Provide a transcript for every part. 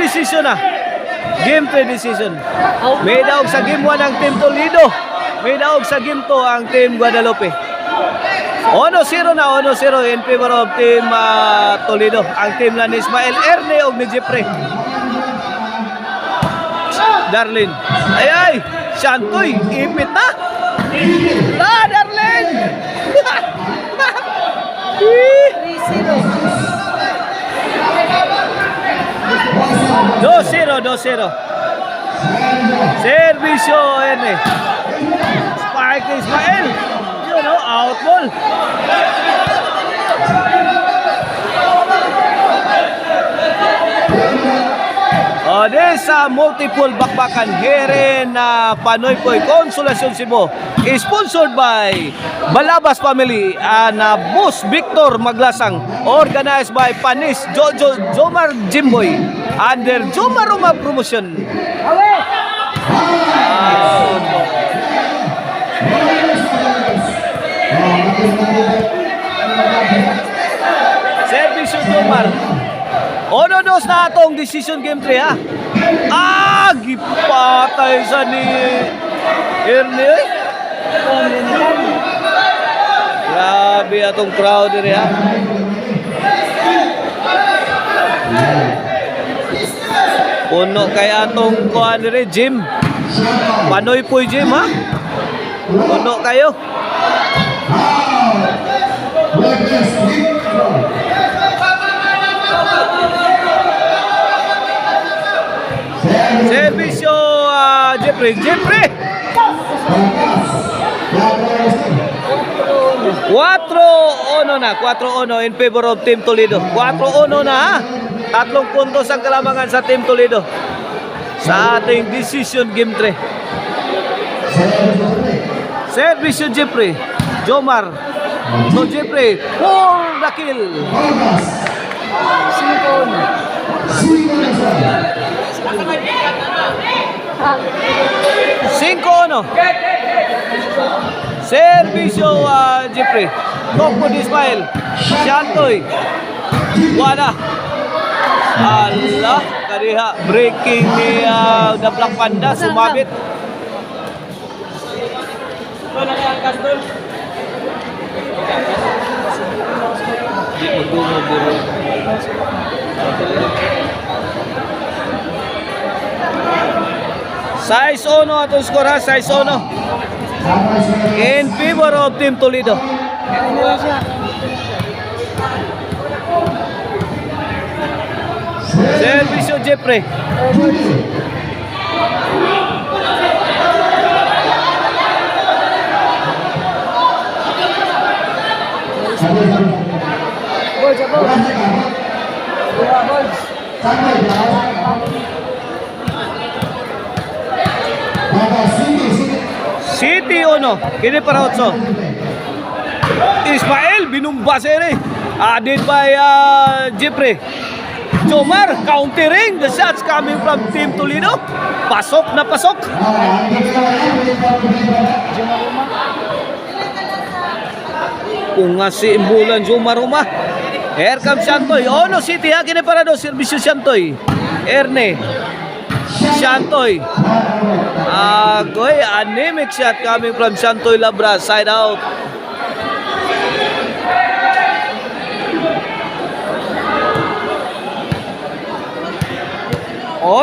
decision na. Game 3 decision. May daog sa game 1 ang Team Toledo. May daog sa game 2 ang Team Guadalupe. 1-0 na, 1-0 in favor of Team Toledo. Ang team na ni Ismael Erne o ni Jeffrey. Darlene. Ay, Shantoy, ipit na. Darlene. 2-0. Servisyo Erne. Spike ni Ismael. Out ball. Sa multiple bakbakan here na Panoy Poy Konsolasyon Cebu is sponsored by Balabas Family and Boss Victor Maglasang, organized by Panis Jomar Jimboy under Jomar Roma Promotion. Servisyo Jomar. 1-2 na atong decision game 3 ha. Gipatay sa ni Erne. Grabe atong crowd diri ha. Puno kay atong kuan diri gym. Panoy Poy gym ha. Puno kayo. Servisyo Jeffrey 4-1 na, 4-1 in favor of Team Toledo. 4-1 na ha. 3 puntos ang kalamangan sa Team Toledo sa ating decision game 3. Servisyo Jeffrey Jomar. So Jeffrey for the kill. 5-1. Servisyo Jeffrey. Toko di Ismael. Shantoy. Wala. Allah. Kariha. Breaking ni The Black Panda. Sumabit. Di magdungo dito. Size 1 atong skor ha, size 1 in favor of Team Toledo. Servisyo Jeffrey. City 1, kini para 8. Ismael binumbase ni. Added by Jeffrey. Jomar countering the shots coming from Team Toledo. Pasok na pasok. Kung nga si imbulan Jomar Roma. Here comes Shantoy. No City ha, kini para do servisyo Shantoy. Erne. Shantoy. Agoy, anemic shot coming from Shantoy Labra, side out.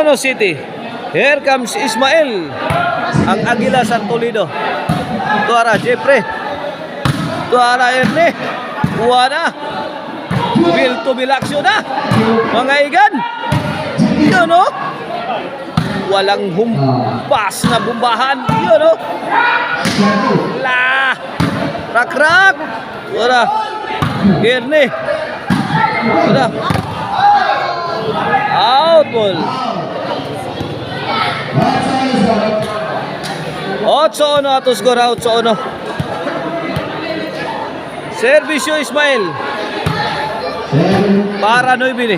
No City. Here comes Ismael. Ang Agila sa Toledo. Tuara Jeffrey. Tuara Erne. Buwana. Will to be action na. Mga igan. Yun no? Walang humpas na bumbahan. Yun no? La. Rak-rak. Tuara. Erne. Tuara. Out ball. 8-1 ato skor, 8-1. Servisyo Ismael. Para 9 ni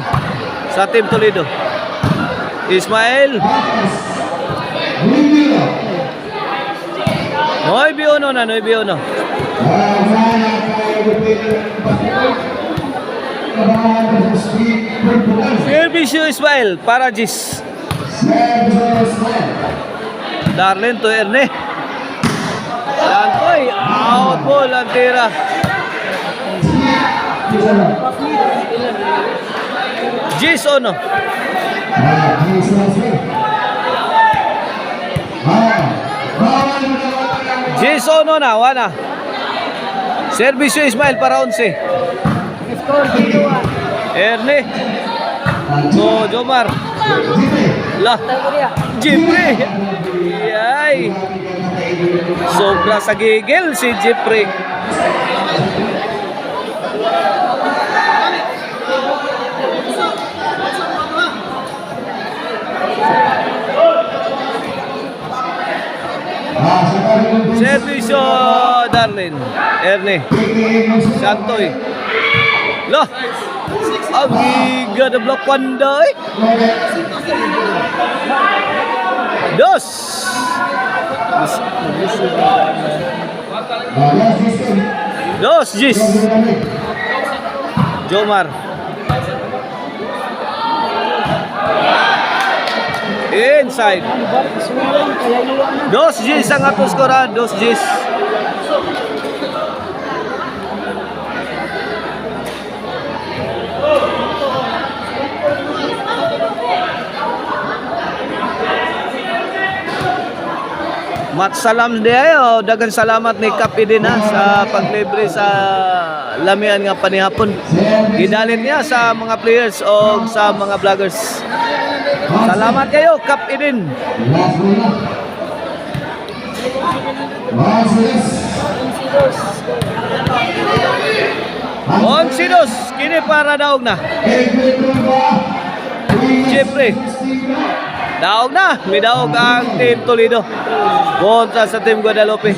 sa Team Toledo. Ismael. 9-1 na, 9-1. Servisyo Ismael para Gis. Darlene to Erne. Yan po ay out ball ang tira. Gis Ono. Gis Ono na, wana. Servisyo Ismael para 11. Erne. So, Jomar. Lah. Jeffrey. Yay. Sobra sa gigil si Jeffrey. Servisyo Darlene. Erne. Santoy. Lah. Ang giga na block panday. Dos. Dos Gis. Jomar. Inside. Dos Gis ang atong skoran. Dos Gis. Mat salam diayo, dagan salamat ni Kap Eden sa paglibre sa lamian nga panihapon. Gidalit niya sa mga players o sa mga vloggers. Salamat kayo Kap Eden. Onsidos, kini para daog na. Jeffrey. Daog na, may daog ang Team Toledo kontra sa Team Guadalupe.